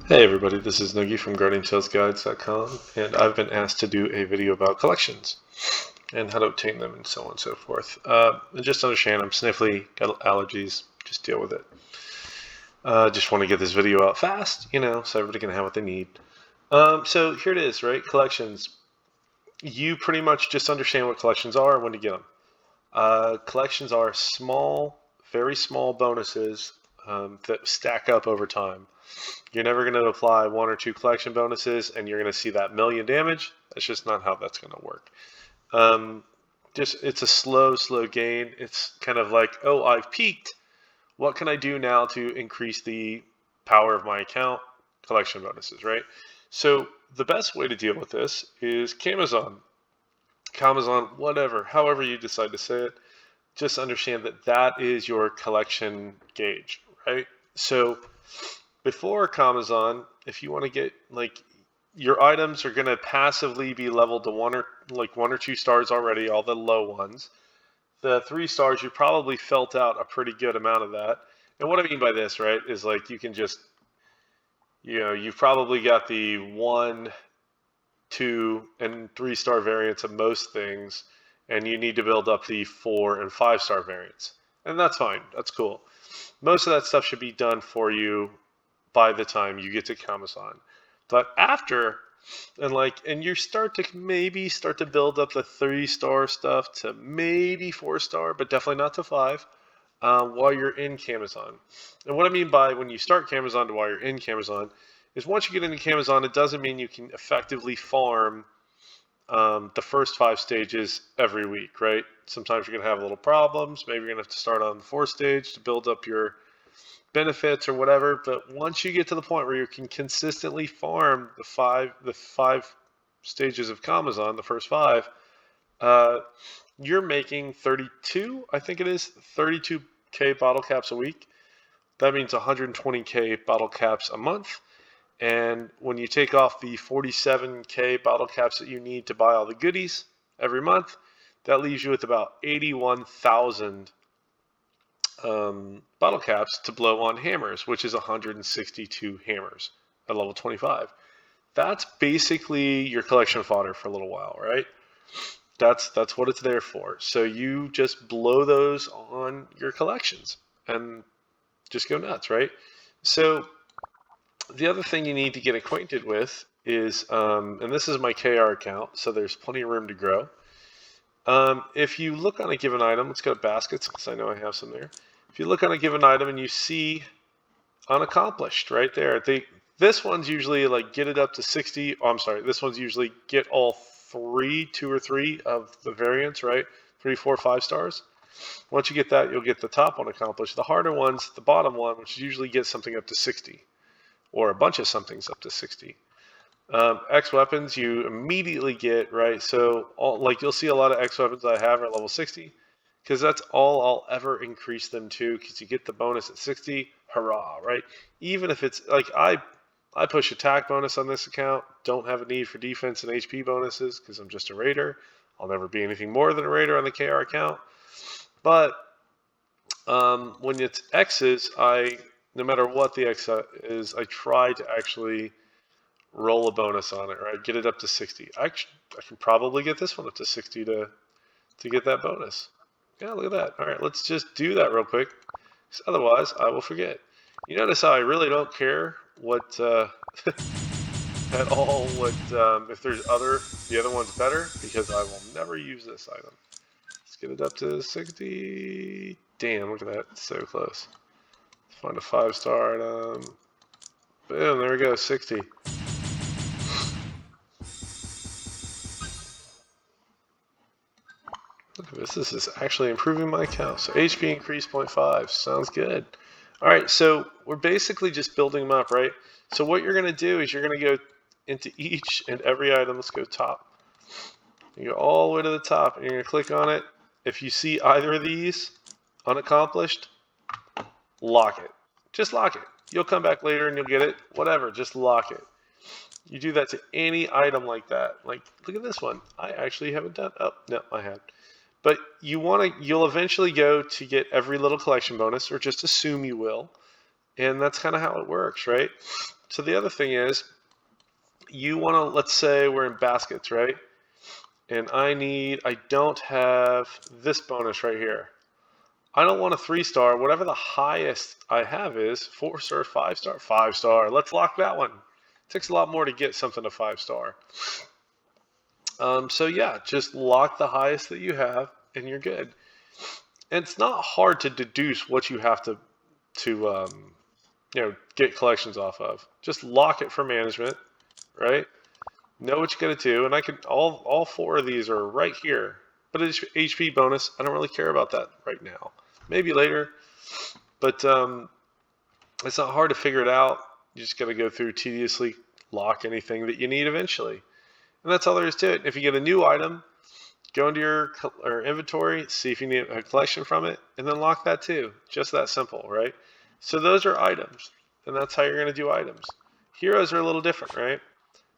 Hey everybody, this is Noogie from GuardianTalesGuides.com, and I've been asked to do a video about collections and how to obtain them and so on and so forth. And just understand, I'm sniffly, got allergies, just deal with it. Just want to get this video out fast, so everybody can have what they need. So here it is, right? Collections. You pretty much just understand what collections are and when to get them. Collections are small, very small bonuses that stack up over time. You're never going to apply 1 or 2 collection bonuses and you're going to see that million damage. That's just not how that's going to work. It's a slow gain. It's kind of like, oh, I've peaked. What can I do now to increase the power of my account? Collection bonuses, right? So the best way to deal with this is Camazon, whatever, however you decide to say it. Just understand that that is your collection gauge, right? So before Camazon, if you want to get your items are going to passively be leveled to 1 or 2 stars already, all the low ones. The 3 stars, you probably felt out a pretty good amount of that. And what I mean by this, right, is you can just, you've probably got the 1, 2, and 3 star variants of most things, and you need to build up the 4 and 5 star variants. And that's fine. That's cool. Most of that stuff should be done for you by the time you get to Camazon. But after, and you start to build up the 3 star stuff to maybe 4 star, but definitely not to 5, while you're in Camazon. And what I mean by when you start Camazon to while you're in Camazon is once you get into Camazon, it doesn't mean you can effectively farm the first 5 stages every week, right? Sometimes you're going to have little problems. Maybe you're going to have to start on the 4th stage to build up your benefits or whatever. But once you get to the point where you can consistently farm the five stages of Camazon, the first 5, you're making 32, I think it is, 32k bottle caps a week. That means 120k bottle caps a month. And when you take off the 47k bottle caps that you need to buy all the goodies every month, that leaves you with about 81,000 bottle caps to blow on hammers, which is 162 hammers at level 25. That's basically your collection fodder for a little while, right? That's what it's there for. So you just blow those on your collections and just go nuts, right? So the other thing you need to get acquainted with is, and this is my KR account, so there's plenty of room to grow. If you look on a given item, let's go to baskets because I know I have some there. If you look on a given item and you see unaccomplished right there, this one's usually get it up to 60. Oh, I'm sorry. This one's usually get all 2 or 3 of the variants, right? 3, 4, 5 stars. Once you get that, you'll get the top one accomplished. The harder one's the bottom one, which usually gets something up to 60. Or a bunch of somethings up to 60. X weapons you immediately get, right? So you'll see a lot of X weapons I have are level 60 because that's all I'll ever increase them to because you get the bonus at 60. Hurrah, right? Even if it's I push attack bonus on this account, don't have a need for defense and HP bonuses because I'm just a raider. I'll never be anything more than a raider on the KR account. But when it's X's, no matter what the X is, I try to actually roll a bonus on it, right? Get it up to 60. I can probably get this one up to 60 to get that bonus. Yeah, look at that. All right, let's just do that real quick. Because otherwise, I will forget. You notice how I really don't care what at all if there's the other one's better because I will never use this item. Let's get it up to 60. Damn, look at that. It's so close. Find a 5 star item. Boom, there we go, 60. Look at this. This is actually improving my account. So HP increased 0.5. Sounds good. All right, so we're basically just building them up, right? So what you're going to do is you're going to go into each and every item. Let's go top. You go all the way to the top, and you're going to click on it. If you see either of these unaccomplished, lock it. Just lock it. You'll come back later and you'll get it. Whatever, just lock it. You do that to any item like that. Look at this one. I actually haven't done. Oh, no, I have. But you'll eventually go to get every little collection bonus, or just assume you will. And that's kind of how it works, right? So the other thing is, you want to, let's say we're in baskets, right? And I don't have this bonus right here. I don't want a 3-star. Whatever the highest I have is 4-star, 5-star, 5-star. Let's lock that one. It takes a lot more to get something to 5-star. So yeah, just lock the highest that you have, and you're good. And it's not hard to deduce what you have to get collections off of. Just lock it for management, right? Know what you're gonna do, and I can all 4 of these are right here. But it's HP bonus. I don't really care about that right now. Maybe later, but it's not hard to figure it out. You just gotta go through tediously, lock anything that you need eventually, and that's all there is to it. If you get a new item, go into your inventory, see if you need a collection from it, and then lock that too. Just that simple, right? So those are items, and that's how you're going to do items. Heroes are a little different, right?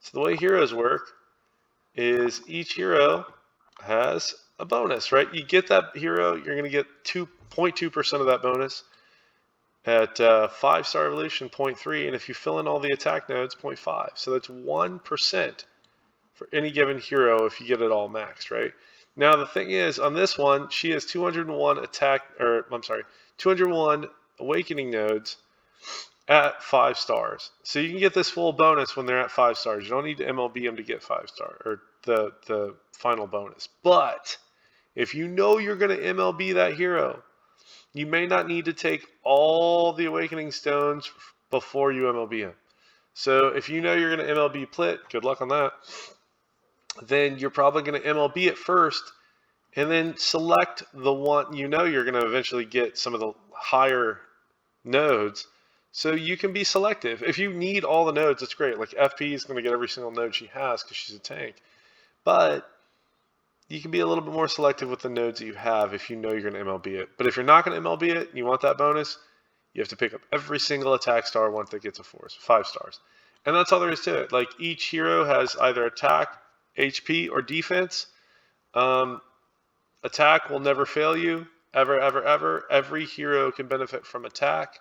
So the way heroes work is each hero has a bonus, right? You get that hero, you're going to get 2.2% of that bonus. At 5-star evolution, 0.3, and if you fill in all the attack nodes, 0.5. So that's 1% for any given hero if you get it all maxed, right? Now the thing is, on this one, she has 201 201 awakening nodes at 5 stars. So you can get this full bonus when they're at 5 stars. You don't need to MLB them to get 5-star or the final bonus. But if you know you're going to MLB that hero, you may not need to take all the awakening stones before you MLB him. So if you know you're going to MLB Plit, good luck on that, then you're probably going to MLB it first, and then select the one you know you're going to eventually get some of the higher nodes, so you can be selective. If you need all the nodes, it's great. Like FP is going to get every single node she has because she's a tank, but you can be a little bit more selective with the nodes that you have if you know you're going to MLB it. But if you're not going to MLB it and you want that bonus, you have to pick up every single attack star once that gets a 5 stars. And that's all there is to it. Like each hero has either attack, HP, or defense. Attack will never fail you, ever, ever, ever. Every hero can benefit from attack.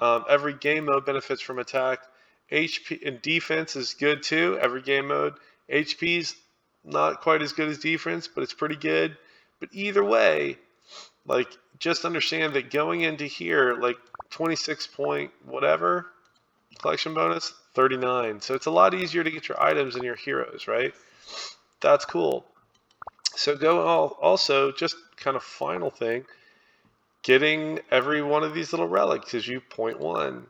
Every game mode benefits from attack. HP and defense is good too, every game mode. HP's not quite as good as defense, but it's pretty good. But either way, like, just understand that going into here, like 26 point whatever collection bonus, 39. So it's a lot easier to get your items and your heroes, right? That's cool. So also, just kind of final thing, getting every one of these little relics gives you 0.1.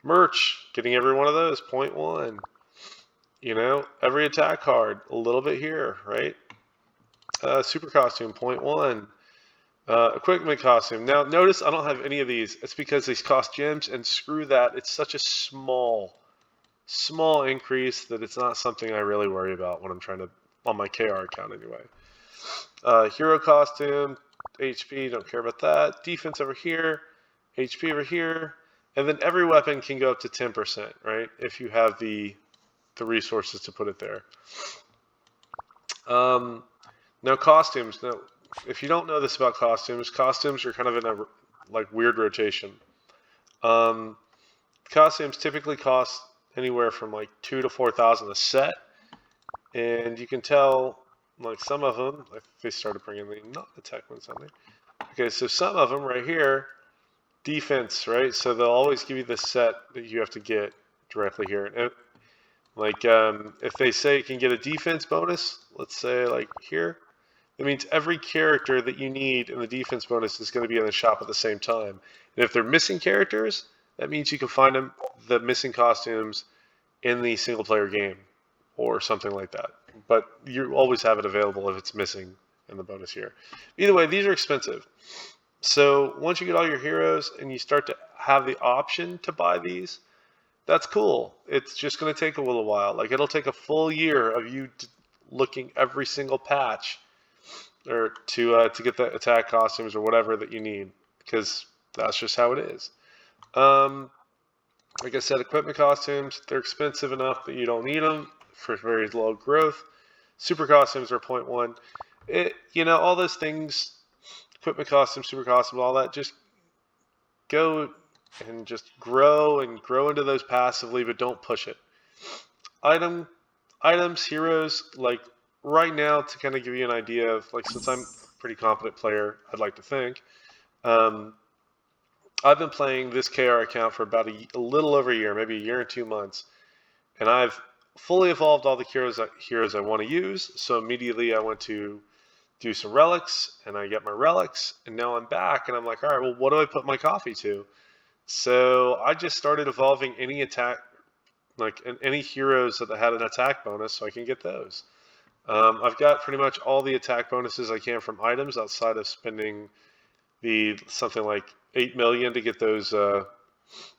Merch, getting every one of those, 0.1. You know, every attack card, a little bit here, right? Super costume, 0.1. Equipment costume. Now, notice I don't have any of these. It's because these cost gems, and screw that. It's such a small increase that it's not something I really worry about when I'm trying to, on my KR account anyway. Hero costume, HP, don't care about that. Defense over here, HP over here, and then every weapon can go up to 10%, right? If you have the resources to put it there. Now costumes. Now, if you don't know this about costumes are kind of in a weird rotation. Costumes typically cost anywhere from like 2,000 to 4,000 a set, and you can tell like some of them, like they started bringing not the tech ones on there. Okay, so some of them right here, defense, right? So they'll always give you the set that you have to get directly here. And like if they say you can get a defense bonus, let's say like here, that means every character that you need in the defense bonus is going to be in the shop at the same time. And if they're missing characters, that means you can find them, the missing costumes, in the single player game or something like that. But you always have it available if it's missing in the bonus here. Either way, these are expensive. So once you get all your heroes and you start to have the option to buy these, that's cool. It's just going to take a little while. Like it'll take a full year of you looking every single patch or to get the attack costumes or whatever that you need, because that's just how it is. Like I said, equipment costumes, they're expensive enough that you don't need them for very low growth. Super costumes are 0.1. You know, all those things, equipment costumes, super costumes, all that, just go and just grow into those passively, but don't push it. Items, heroes, like right now, to kind of give you an idea of, like, since I'm a pretty competent player, I'd like to think, I've been playing this KR account for about a little over a year, maybe a year and 2 months, and I've fully evolved all the heroes I want to use. So immediately I went to do some relics, and I get my relics, and now I'm back, and I'm like, all right, well, what do I put my coffee to? So I just started evolving any attack, like any heroes that had an attack bonus, so I can get those. I've got pretty much all the attack bonuses I can from items outside of spending the something like 8 million to get those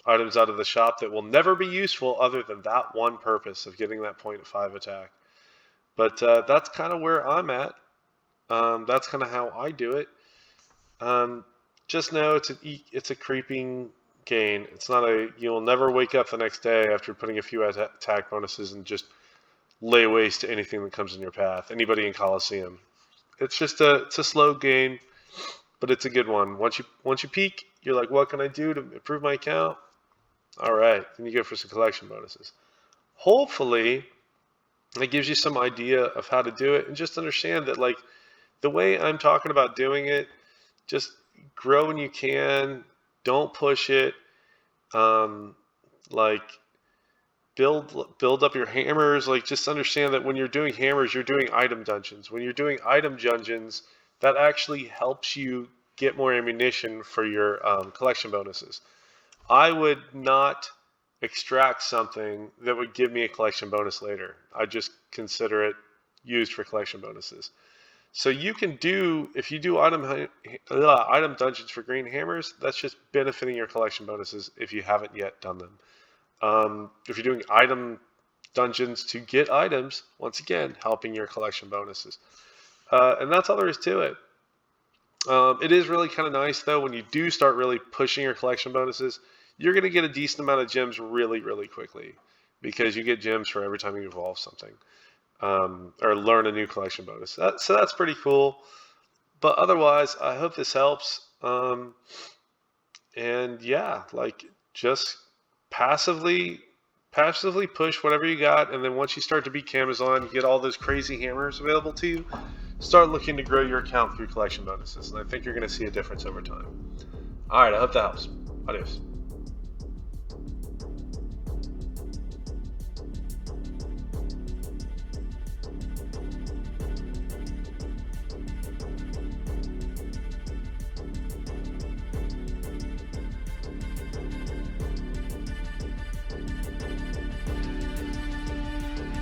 items out of the shop that will never be useful other than that one purpose of getting that 0.5 attack. But that's kind of where I'm at. That's kind of how I do it. Just know it's a creeping gain. It's not you'll never wake up the next day after putting a few attack bonuses and just lay waste to anything that comes in your path. Anybody in Coliseum. It's a slow gain, but it's a good one. Once you peak, you're like, what can I do to improve my account? All right, then you go for some collection bonuses. Hopefully, it gives you some idea of how to do it, and just understand that, like, the way I'm talking about doing it, just grow when you can. Don't push it. Like, build up your hammers. Like, just understand that when you're doing hammers, you're doing item dungeons. When you're doing item dungeons, that actually helps you get more ammunition for your collection bonuses. I would not extract something that would give me a collection bonus later. I just consider it used for collection bonuses. So you can do, if you do item dungeons for green hammers, that's just benefiting your collection bonuses if you haven't yet done them. If you're doing item dungeons to get items, once again, helping your collection bonuses. And that's all there is to it. It is really kind of nice, though, when you do start really pushing your collection bonuses, you're going to get a decent amount of gems really, really quickly, because you get gems for every time you evolve something. Or learn a new collection bonus. So that's pretty cool. But otherwise, I hope this helps. And yeah, like, just passively push whatever you got, and then once you start to beat Camazon, you get all those crazy hammers available to you, start looking to grow your account through collection bonuses, and I think you're going to see a difference over time. All right, I hope that helps. Adios.